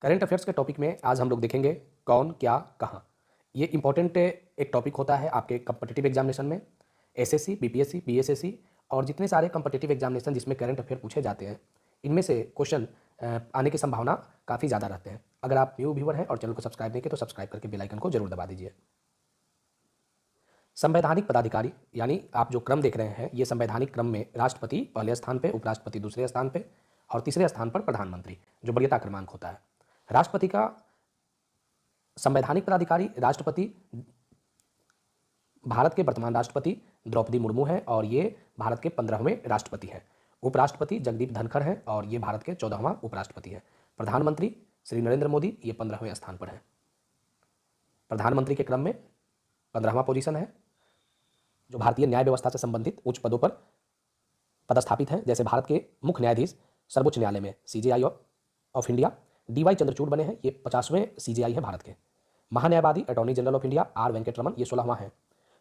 Current affairs के topic में आज हम लोग देखेंगे कौन क्या कहाँ। ये इंपॉर्टेंट एक टॉपिक होता है आपके कम्पिटिटिव एग्जामिनेशन में। एसएससी, बीपीएससी, बीएसएससी और जितने सारे कम्पिटिटिव एग्जामिनेशन जिसमें करंट अफेयर पूछे जाते हैं, इनमें से क्वेश्चन आने की संभावना काफ़ी ज़्यादा रहते हैं। अगर आप न्यू व्यूवर हैं और चैनल को सब्सक्राइब नहीं किए तो सब्सक्राइब करके बेल आइकन को जरूर दबा दीजिए। संवैधानिक पदाधिकारी यानी आप जो क्रम देख रहे हैं, ये संवैधानिक क्रम में राष्ट्रपति पहले स्थान पे, उपराष्ट्रपति दूसरे स्थान पे और तीसरे स्थान पर प्रधानमंत्री, जो वरीयता क्रमांक होता है। राष्ट्रपति का संवैधानिक पदाधिकारी राष्ट्रपति भारत के वर्तमान राष्ट्रपति द्रौपदी मुर्मू हैं और ये भारत के 15वें राष्ट्रपति हैं। उपराष्ट्रपति जगदीप धनखड़ हैं और ये भारत के 14वां उपराष्ट्रपति हैं। प्रधानमंत्री श्री नरेंद्र मोदी ये 15वें स्थान पर हैं। प्रधानमंत्री के क्रम में 15वां पोजीशन है। जो भारतीय न्याय व्यवस्था से संबंधित उच्च पदों पर पदस्थापित हैं, जैसे भारत के मुख्य न्यायाधीश सर्वोच्च न्यायालय में CJI of India DY Chandrachud बने हैं, ये 50वें सीजेआई है भारत के। महान्यायवादी attorney general of India R Venkataramani ये 16वां हैं।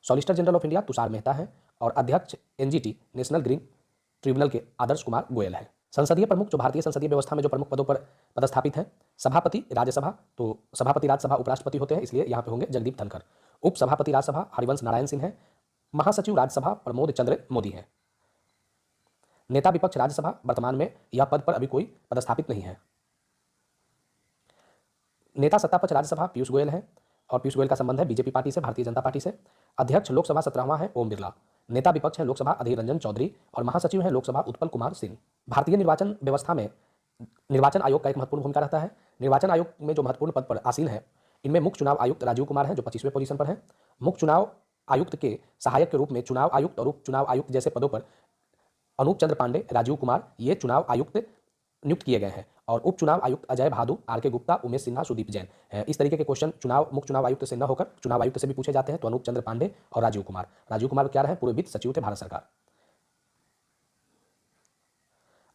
Solicitor general of India Tushar Mehta है और अध्यक्ष एनजीटी नेशनल ग्रीन ट्रिब्यूनल के आदर्श कुमार गोयल हैं। संसदीय प्रमुख जो भारतीय संसदीय व्यवस्था में जो प्रमुख पदों पर पदस्थापित हैं, सभापति राज्यसभा, तो सभापति राज्यसभा उपराष्ट्रपति होते हैं, इसलिए यहाँ पे होंगे जगदीप धनखड़। उपसभापति राज्यसभा हरिवंश नारायण सिंह हैं। महासचिव राज्यसभा प्रमोद चंद्र मोदी हैं। नेता विपक्ष राज्यसभा वर्तमान में यह पद पर अभी कोई पदस्थापित नहीं है। नेता सत्तापक्ष राज्यसभा पीयूष गोयल हैं और पीयूष गोयल का संबंध है बीजेपी पार्टी से, भारतीय जनता पार्टी से। अध्यक्ष लोकसभा 17वां है ओम बिरला। नेता विपक्ष है लोकसभा अधीर रंजन चौधरी और महासचिव है लोकसभा उत्पल कुमार सिंह। भारतीय निर्वाचन व्यवस्था में निर्वाचन आयोग का एक महत्वपूर्ण भूमिका रहता है। निर्वाचन आयोग में जो महत्वपूर्ण पद पर आसीन है, इनमें मुख्य चुनाव आयुक्त राजीव कुमार हैं जो 25वें पोजीशन पर हैं। मुख्य चुनाव आयुक्त के सहायक के रूप में चुनाव आयुक्त और उप चुनाव आयुक्त जैसे पदों पर अनूप चंद्र पांडे, राजीव कुमार ये चुनाव आयुक्त नियुक्त किए गए हैं और उप चुनाव आयुक्त अजय भादु, आर के गुप्ता, उमेश सिन्हा, सुदीप जैन। इस तरीके के क्वेश्चन मुख्य चुनाव आयुक्त से न होकर चुनाव आयुक्त से भी पूछे जाते हैं, तो अनूप चंद्र पांडे और राजीव कुमार क्या रहे, पूर्व वित्त सचिव थे भारत सरकार।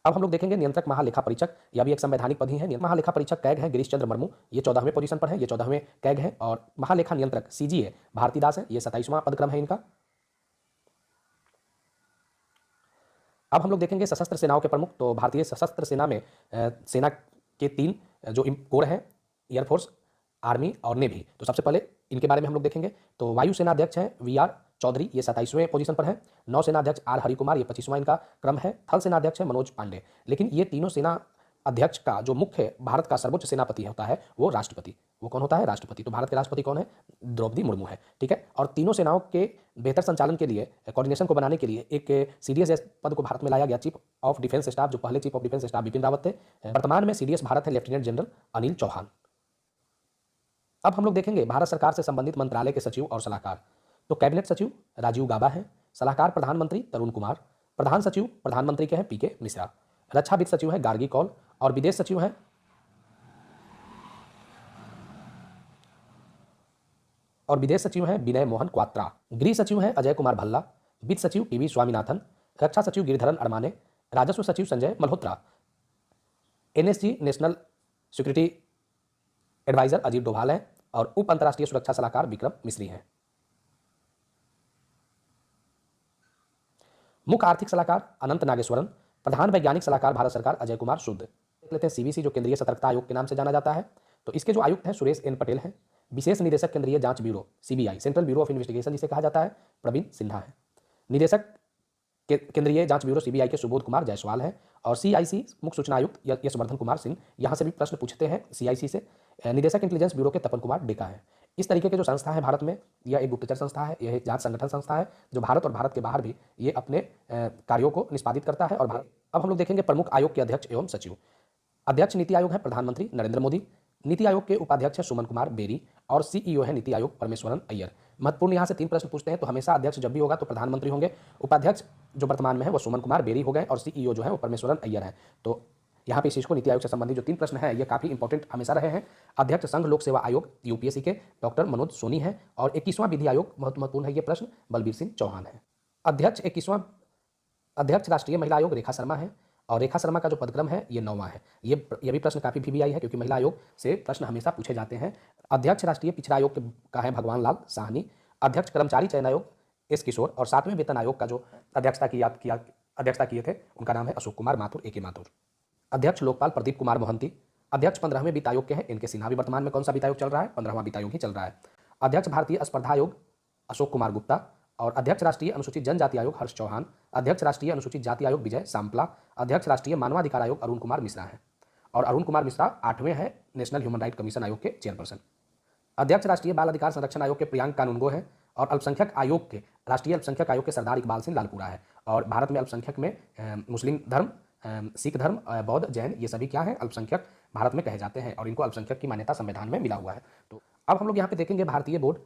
अब हम लोग देखेंगे नियंत्रक महालेखा परीक्षक, यह भी एक संवैधानिक पद ही है। महालेखा परीक्षक कैग है गिरीश चंद्र मुर्मू, ये 14वें पोजीशन पर है, ये 14वें कैग है। और महालेखा नियंत्रक सीजीए भारतीदास है, ये 27वां पदक्रम है इनका। अब हम लोग देखेंगे सशस्त्र सेनाओं के प्रमुख, तो भारतीय सशस्त्र सेना में सेना के 3 जो कोर हैं, एयरफोर्स, आर्मी और नेवी। तो सबसे पहले इनके बारे में हम लोग देखेंगे। तो वायुसेना अध्यक्ष हैं वीआर चौधरी, ये 27वें पोजीशन पर है। नौसेना अध्यक्ष आर हरिकुमार, ये 25वां इनका क्रम है। थल सेना अध्यक्ष है मनोज पांडे। लेकिन ये तीनों सेना अध्यक्ष का जो मुख्य भारत का सर्वोच्च सेनापति होता है वो राष्ट्रपति। वो कौन होता है? राष्ट्रपति। तो भारत के राष्ट्रपति कौन है? द्रौपदी मुर्मू है, ठीक है। और तीनों सेनाओं के बेहतर संचालन के लिए, कोऑर्डिनेशन को बनाने के लिए एक सीडीएस पद को भारत में लाया गया, चीफ ऑफ डिफेंस स्टाफ। जो पहले chief of defence staff Bipin Rawat थे, वर्तमान में सीडीएस भारत है लेफ्टिनेंट जनरल अनिल चौहान। अब हम लोग देखेंगे भारत सरकार से संबंधित मंत्रालय के सचिव और सलाहकार। तो कैबिनेट सचिव राजीव गाबा है, सलाहकार प्रधानमंत्री तरुण कुमार, प्रधान सचिव प्रधानमंत्री के हैं पीके मिश्रा, रक्षा वित्त सचिव है गार्गी कौल और विदेश सचिव हैं विनय मोहन क्वात्रा। गृह सचिव हैं अजय कुमार भल्ला, वित्त सचिव टीवी स्वामीनाथन, रक्षा सचिव गिरिधरन अरमाने, राजस्व सचिव Sanjay Malhotra, NSG national security adviser Ajit Doval हैं और उप अंतर्राष्ट्रीय सुरक्षा सलाहकार विक्रम मिश्री हैं। मुख्य आर्थिक सलाहकार अनंत नागेश्वरन, प्रधान वैज्ञानिक सलाहकार भारत सरकार अजय कुमार शुद्ध। देख लेते हैं सीवीसी जो केंद्रीय सतर्कता आयोग के नाम से जाना जाता है। तो इसके जो आयुक्त हैं सुरेश एन पटेल हैं। विशेष निदेशक केंद्रीय जांच bureau CBI, central bureau of investigation जिसे कहा जाता है, प्रवीण सिन्हा है। निदेशक केंद्रीय जांच ब्यूरो सीबीआई के सुबोध कुमार जायसवाल हैं। और सीआईसी मुख्य सूचना आयुक्त यशवर्धन कुमार सिंह, यहाँ से भी प्रश्न पूछते हैं सीआईसी से। निदेशक इंटेलिजेंस ब्यूरो के तपन कुमार डेका है। इस तरीके के जो संस्था है भारत में, यह एक गुप्तचर संस्था है, यह एक जांच संगठन संस्था है जो भारत और भारत के बाहर भी ये अपने कार्यों को निष्पादित करता है। और अब हम लोग देखेंगे प्रमुख आयोग के अध्यक्ष एवं सचिव। अध्यक्ष नीति आयोग है प्रधानमंत्री नरेंद्र मोदी, नीति आयोग के उपाध्यक्ष है सुमन कुमार बेरी और सीईओ है नीति आयोग परमेश्वरन अय्यर। महत्वपूर्ण यहाँ से 3 प्रश्न पूछते हैं, तो हमेशा अध्यक्ष जब भी होगा तो प्रधानमंत्री होंगे, उपाध्यक्ष जो वर्तमान में है वो सुमन कुमार बेरी हो गए और सीईओ जो है वो परमेश्वरन अय्यर है। तो यहाँ पे इस चीज को नीति आयोग से संबंधित जो 3 प्रश्न हैं ये काफी इंपॉर्टेंट हमेशा रहे हैं। अध्यक्ष संघ लोक सेवा आयोग यूपीएससी के डॉक्टर मनोज सोनी है और 21वां विधि आयोग महत्वपूर्ण है ये प्रश्न, बलबीर सिंह चौहान है। अध्यक्ष राष्ट्रीय महिला आयोग रेखा शर्मा है और रेखा शर्मा का जो पदक्रम है ये 9वां है। ये भी प्रश्न काफी वीवीआई है क्योंकि महिला आयोग से प्रश्न हमेशा पूछे जाते हैं। अध्यक्ष राष्ट्रीय पिछड़ा आयोग का है भगवान लाल साहनी। अध्यक्ष कर्मचारी चयन आयोग एस किशोर और 7वें वेतन आयोग का जो अध्यक्षता किए थे उनका नाम है अशोक कुमार माथुर, ए के माथुर। अध्यक्ष लोकपाल प्रदीप कुमार मोहंती, अध्यक्ष 15वें वित्त आयोग के हैं एन के सिन्हा। भी वर्तमान में कौन सा वित्त आयोग चल रहा है? 15वां वित्त आयोग ही चल रहा है। अध्यक्ष भारतीय स्पर्धा आयोग अशोक कुमार गुप्ता। और अध्यक्ष राष्ट्रीय अनुसूचित जनजाति आयोग हर्ष चौहान। अध्यक्ष राष्ट्रीय अनुसूचित जाति आयोग विजय सांपला। अध्यक्ष राष्ट्रीय मानवाधिकार आयोग अरुण कुमार मिश्रा हैं। और अरुण कुमार मिश्रा 8वें हैं नेशनल ह्यूमन राइट कमीशन आयोग के चेयरपर्सन। अध्यक्ष राष्ट्रीय बाल अधिकार संरक्षण आयोग के प्रियांक कानूनगो हैं। और अल्पसंख्यक आयोग के राष्ट्रीय अल्पसंख्यक आयोग के सरदार इकबाल सिंह लालपुरा है। और भारत में अल्पसंख्यक में मुस्लिम धर्म, सिख धर्म, बौद्ध, जैन, ये सभी क्या हैं? अल्पसंख्यक भारत में कहे जाते हैं और इनको अल्पसंख्यक की मान्यता संविधान में मिला हुआ है। तो अब हम लोग यहाँ पे देखेंगे भारतीय बोर्ड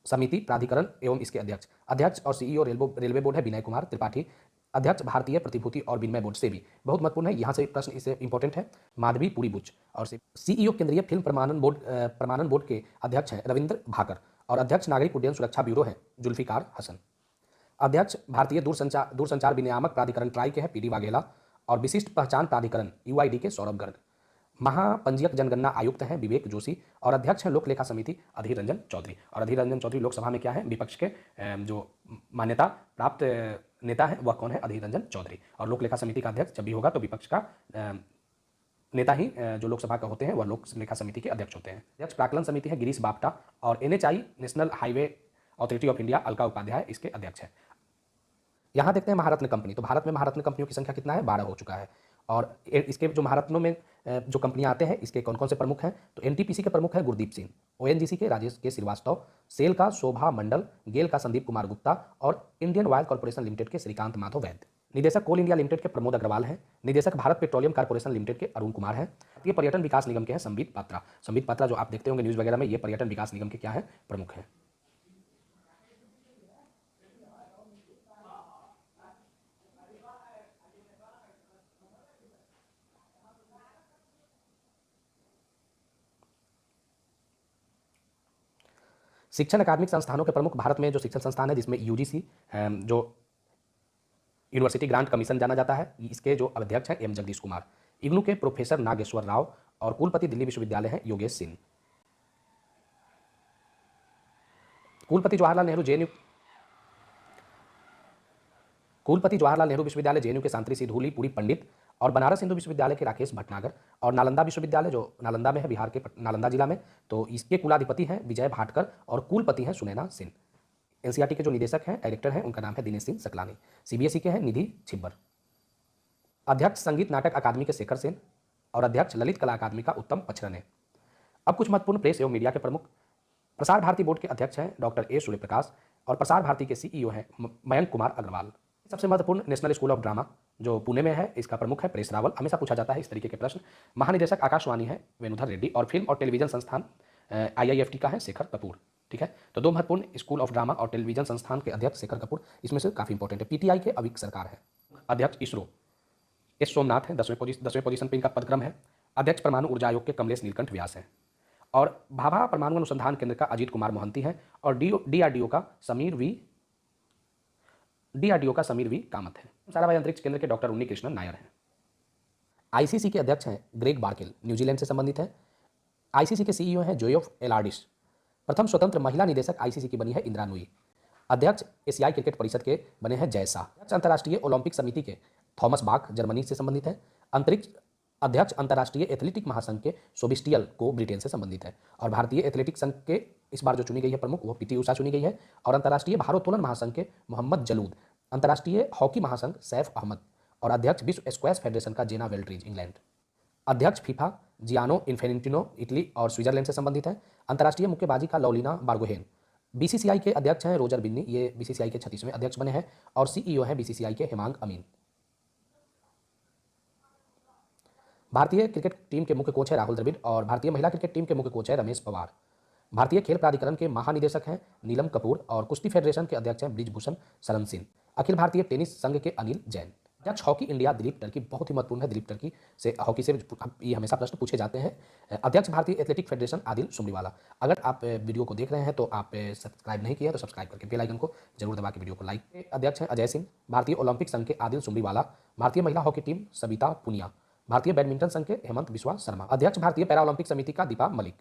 समिति प्राधिकरण एवं इसके अध्यक्ष और सीईओ रेलवे बोर्ड है विनय कुमार त्रिपाठी। अध्यक्ष भारतीय प्रतिभूति और विनिमय बोर्ड से भी बहुत महत्वपूर्ण है, यहाँ से प्रश्न इससे इंपॉर्टेंट है, माधवी पुरी बुच। और सीईओ केंद्रीय फिल्म प्रमाणन बोर्ड के अध्यक्ष हैं रविंद्र भाकर। और अध्यक्ष नागरिक उड्डयन सुरक्षा ब्यूरो है जुल्फिकार हसन। अध्यक्ष भारतीय दूरसंचार विनियामक प्राधिकरण ट्राई के हैं पीडी वाघेला। और विशिष्ट पहचान प्राधिकरण यूआईडी के सौरभ गर्ग। महापंजीयक जनगणना आयुक्त हैं विवेक जोशी। और अध्यक्ष हैं लोक लेखा समिति अधीर रंजन चौधरी। और अधीर रंजन चौधरी लोकसभा में क्या है? विपक्ष के जो मान्यता प्राप्त नेता है वह कौन है? अधीर रंजन चौधरी। और लोक लेखा समिति का अध्यक्ष जब भी होगा तो विपक्ष का नेता ही जो लोकसभा का होते हैं वह लोक लेखा समिति के अध्यक्ष होते हैं। अध्यक्ष प्राक्कलन समिति है गिरीश बापटा। और NHI national highway authority of India Alka Upadhyay इसके अध्यक्ष है। यहाँ देखते हैं महारत्न कंपनी। तो भारत में महारत्न कंपनियों की संख्या कितना है? 12 हो चुका है। और इसके जो महारत्नों में जो कंपनियां आते हैं इसके कौन कौन से प्रमुख हैं? तो एनटीपीसी के प्रमुख हैं गुरदीप सिंह, ओएनजीसी के राजेश के श्रीवास्तव, सेल का शोभा मंडल, गेल का संदीप कुमार गुप्ता और इंडियन ऑयल कॉर्पोरेशन लिमिटेड के श्रीकांत माधव वैद्य। निदेशक कोल इंडिया लिमिटेड के प्रमोद अग्रवाल हैं। निदेशक भारत पेट्रोलियम कॉर्पोरेशन लिमिटेड के अरुण कुमार हैं। भारतीय पर्यटन विकास निगम के हैं संबित पात्रा। संबित पात्रा जो आप देखते होंगे न्यूज़ वगैरह में, ये पर्यटन विकास निगम के क्या है? प्रमुख हैं। शिक्षण अकादमिक संस्थानों के प्रमुख भारत में जो शिक्षण संस्थान है जिसमें यूजीसी जो यूनिवर्सिटी ग्रांट कमीशन जाना जाता है, इसके जो अध्यक्ष हैं एम जगदीश कुमार। इग्नू के प्रोफेसर नागेश्वर राव। और कुलपति दिल्ली विश्वविद्यालय हैं योगेश सिंह। कुलपति जवाहरलाल नेहरू विश्वविद्यालय जेएनयू के शांति सिंह धूली पुरी पंडित। और बनारस हिंदू विश्वविद्यालय के राकेश भटनागर। और नालंदा विश्वविद्यालय जो नालंदा में है, बिहार के नालंदा जिला में, तो इसके कुलाधिपति हैं विजय भाटकर और कुलपति हैं सुनैना सिंह। एनसीईआरटी के जो निदेशक हैं, डायरेक्टर हैं, उनका नाम है दिनेश सिंह सकलानी। सीबीएसई के हैं निधि छिब्बर। अध्यक्ष संगीत नाटक अकादमी के शेखर सेन। और अध्यक्ष ललित कला अकादमी का उत्तम पचरन है। अब कुछ महत्वपूर्ण प्रेस एवं मीडिया के प्रमुख। प्रसार भारती बोर्ड के अध्यक्ष हैं डॉक्टर ए सूर्यप्रकाश। और प्रसार भारती के सीईओ हैं मयंक कुमार अग्रवाल। सबसे महत्वपूर्ण नेशनल स्कूल ऑफ ड्रामा जो पुणे में है, इसका प्रमुख है प्रेस रावल। हमेशा पूछा जाता है इस तरीके के प्रश्न। महानिदेशक आकाशवाणी है वेणुधर रेड्डी। और फिल्म और टेलीविजन संस्थान आईआईएफटी का है शेखर कपूर। ठीक है, तो दो महत्वपूर्ण स्कूल ऑफ ड्रामा और टेलीविजन संस्थान के अध्यक्ष शेखर कपूर, इसमें से काफी इंपॉर्टेंट है। पीटीआई के अविक सरकार है। अध्यक्ष इसरो एस सोमनाथ है, 10वें पोजीशन पर इनका पदक्रम है। अध्यक्ष परमाणु ऊर्जा आयोग के कमलेश नीलकंठ व्यास है। और भाभा परमाणु अनुसंधान केंद्र का अजीत कुमार मोहंती है। और डीआरडीओ का समीर वी कामत है। साराभाई अंतरिक्ष केंद्र के डॉक्टर उन्नी कृष्णन नायर हैं। आईसीसी के अध्यक्ष हैं ग्रेग बार्केल, न्यूजीलैंड से संबंधित है। आईसीसी के सीईओ हैं जोयोफ एलार्डिस। प्रथम स्वतंत्र महिला निदेशक आईसीसी की बनी है इंदिरा नुई। अध्यक्ष एशियाई क्रिकेट परिषद के बने हैं जय शाह। अध्यक्ष अंतर्राष्ट्रीय ओलंपिक समिति के थॉमस बाख जर्मनी से संबंधित है। अध्यक्ष अंतर्राष्ट्रीय एथलेटिक महासंघ के सोबिस्टियल को ब्रिटेन से संबंधित है। और भारतीय एथलेटिक संघ के इस बार जो चुनी गई है प्रमुख वो पीटी उषा चुनी गई है। और अंतर्राष्ट्रीय भारोत्तोलन महासंघ के मोहम्मद जलूद। अंतर्राष्ट्रीय हॉकी महासंघ सैफ अहमद। और अध्यक्ष विश्व स्क्वैश फेडरेशन का जेना वेल्ट्रीज इंग्लैंड। अध्यक्ष फीफा जियानो इन्फेंटिनो इटली और स्विट्जरलैंड से संबंधित है। अंतर्राष्ट्रीय मुक्केबाजी का लौलीना बार्गोहेन। बीसीसीआई के अध्यक्ष हैं रोजर बिन्नी, ये बीसीसीआई के 36वें अध्यक्ष बने हैं। और सीईओ हैं बीसीसीआई के हेमांग अमीन। भारतीय क्रिकेट टीम के मुख्य कोच है राहुल द्रविड़। और भारतीय महिला क्रिकेट टीम के मुख्य कोच है रमेश पवार। भारतीय खेल प्राधिकरण के महानिदेशक हैं नीलम कपूर। और कुश्ती फेडरेशन के अध्यक्ष हैं ब्रिजभूषण शरण सिंह। अखिल भारतीय टेनिस संघ के अनिल जैन। अध्यक्ष हॉकी इंडिया दिलीप टर्की, बहुत ही महत्वपूर्ण है, दिलीप टर्की से हॉकी से ये हमेशा प्रश्न पूछे जाते हैं। अध्यक्ष भारतीय एथलेटिक फेडरेशन आदिल सुमरीवाला। अगर आप वीडियो को देख रहे हैं तो आप सब्सक्राइब नहीं किया तो सब्सक्राइब करके बेल आइकन को जरूर दबा के वीडियो को लाइक। अध्यक्ष हैं अजय सिंह। भारतीय ओलंपिक संघ के आदिल सुमरीवाला। भारतीय महिला हॉकी टीम सबिता पुनिया। भारतीय बैडमिंटन संघ के हेमंत बिस्वा शर्मा। अध्यक्ष भारतीय पैरा ओलंपिक समिति का दीपा मलिक।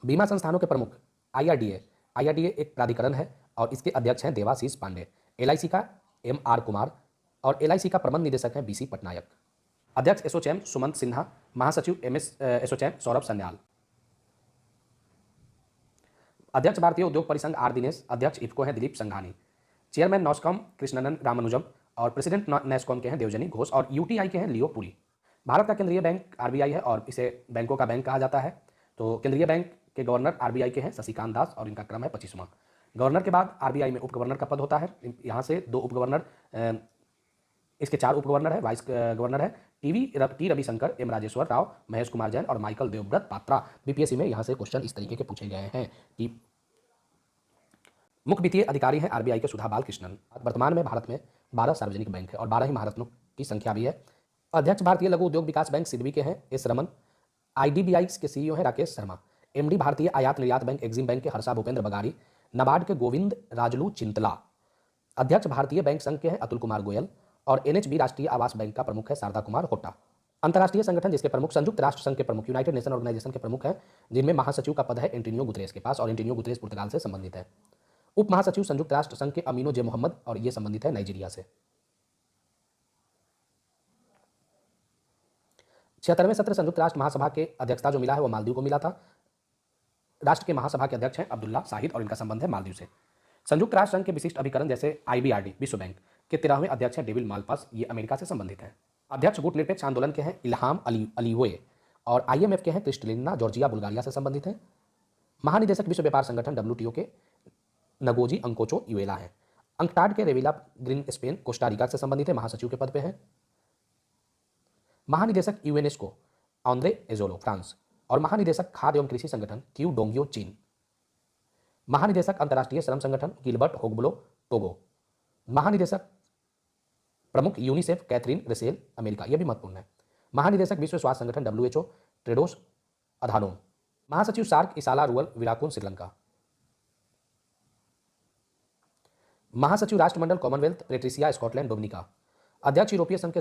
बीमा संस्थानों के प्रमुख आईआरडीए एक प्राधिकरण है और इसके अध्यक्ष हैं देवाशीष पांडे। एलआईसी का एमआर कुमार। और एलआईसी का प्रबंध निदेशक है बीसी पटनायक। अध्यक्ष एसोचैम सुमंत सिन्हा, महासचिव एसोचैम सौरभ सन्याल। अध्यक्ष भारतीय उद्योग परिसंघ आर दिनेश, अध्यक्ष इफ्को हैं दिलीप संघानी। चेयरमैन नॉस्कॉम कृष्णनन रामानुजम और प्रेसिडेंट नेस्कॉम के हैं देवजनी घोष और यूटीआई के हैं लियो पुरी। भारत का केंद्रीय बैंक आरबीआई है और इसे बैंकों का बैंक कहा जाता है। तो केंद्रीय बैंक के गवर्नर आरबीआई के हैं शशिकांत दास और इनका क्रम है 25वां। गवर्नर के बाद आरबीआई में उप गवर्नर का पद होता है। यहाँ से 2 उप गवर्नर, इसके 4 उप गवर्नर है, वाइस गवर्नर है टी रविशंकर, एम राजेश्वर राव, महेश कुमार जैन और माइकल देवव्रत पात्रा। बीपीएससी में यहाँ से क्वेश्चन इस तरीके के पूछे गए हैं कि मुख्य वित्तीय अधिकारी हैं आरबीआई के सुधा बालकृष्णन। वर्तमान में भारत में 12 सार्वजनिक बैंक है और 12 ही महारत्नों की संख्या भी है। अध्यक्ष भारतीय लघु उद्योग विकास बैंक सिडबी के हैं एस रमन। आईडीबीआई के सीईओ हैं राकेश शर्मा। एमडी भारतीय आयात निर्यात बैंक एक्जिम बैंक के हर्षा भूपेंद्र बगाड़ी। नाबार्ड के गोविंद राजलू चिंतला। अध्यक्ष भारतीय बैंक संघ के हैं अतुल कुमार गोयल और एनएचबी राष्ट्रीय आवास बैंक का प्रमुख है शारदा कुमार होटा। अंतर्राष्ट्रीय संगठन जिसके प्रमुख संयुक्त राष्ट्र संघ के प्रमुख यूनाइटेड नेशन ऑर्गेनाइजेशन के प्रमुख हैं, जिनमें महासचिव का पद है एंटोनियो गुतरेस के पास और एंटोनियो गुतरेस पुर्तगाल से संबंधित है। उप महासचिव संयुक्त राष्ट्र संघ के अमीनो जे मोहम्मद और ये संबंधित है नाइजीरिया से। 76वें सत्र संयुक्त राष्ट्र महासभा के अध्यक्षता जो मिला है वो मालदीव को मिला था। राष्ट्र के महासभा के अध्यक्ष हैं अब्दुल्ला शाहिद और इनका संबंध है मालदीव से। संयुक्त राष्ट्र संघ के विशिष्ट अभिकरण जैसे आईबीआरडी विश्व बैंक के 13वें अध्यक्ष हैं डेविड मालपास, ये अमेरिका से संबंधित हैं। अध्यक्ष गुट निरपेक्ष आंदोलन के हैं इल्हाम अलीवे और आईएमएफ के हैं क्रिस्टलिना जॉर्जिया बुल्गारिया से संबंधित हैं। महानिदेशक विश्व व्यापार संगठन डब्ल्यूटीओ के नगोजी अंकोचो यूएला है। अंकटाड के रेविला ग्रीन स्पेन कोस्टारिका से संबंधित है, महासचिव के पद पे हैं। महानिदेशक यूएनएस्को आंद्रे एजोलो फ्रांस और महानिदेशक खाद्य एवं कृषि संगठन क्यू डोंगियो चीन। महानिदेशक अंतर्राष्ट्रीय श्रम संगठन गिलबर्ट होगब्लो टोगो। महानिदेशक प्रमुख यूनिसेफ कैथरीन रेसेल अमेरिका, यह भी महत्वपूर्ण है। महानिदेशक विश्व स्वास्थ्य संगठन डब्ल्यूएचओ ट्रेडोस अधानोम। महासचिव सार्क इसाला रुअल विराकुन श्रीलंका। महासचिव राष्ट्रमंडल कॉमनवेल्थ पेट्रिसिया स्कॉटलैंड डोमिनिका। अध्यक्ष यूरोपीय संघ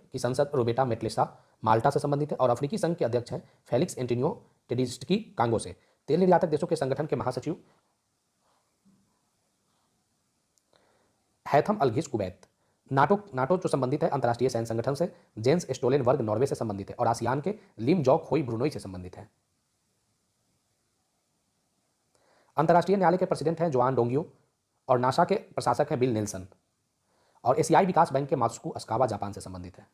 की संसद रोबेटा मेटलेसा माल्टा से संबंधित है और अफ्रीकी संघ के अध्यक्ष हैं फेलिक्स एंटोनियो टेडिस्टकी कांगो से। तेल निर्यातक देशों के संगठन के महासचिव हैथम अलघिस कुवैत। नाटो जो संबंधित है अंतर्राष्ट्रीय सैन्य संगठन से। जेंस स्टोलेनबर्ग नॉर्वे से संबंधित है और आसियान के लिम जॉक होई ब्रुनोई से संबंधित है। अंतर्राष्ट्रीय न्यायालय के प्रेसिडेंट हैं जोआन डोंगियो और नासा के प्रशासक हैं बिल नेल्सन और एशियाई विकास बैंक के मात्सुको अस्कावा जापान से संबंधित है।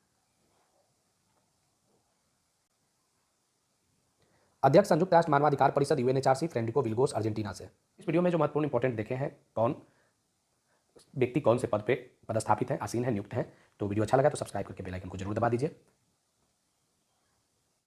अध्यक्ष संयुक्त राष्ट्र मानवाधिकार परिषद यूएनएचआरसी फ्रेंडिको विल्गोस अर्जेंटीना से। इस वीडियो में जो महत्वपूर्ण इंपॉर्टेंट देखे हैं, कौन व्यक्ति कौन से पद पे पदस्थापित है, आसीन है, नियुक्त है। तो वीडियो अच्छा लगा तो सब्सक्राइब करके बेल आइकन को जरूर दबा दीजिए।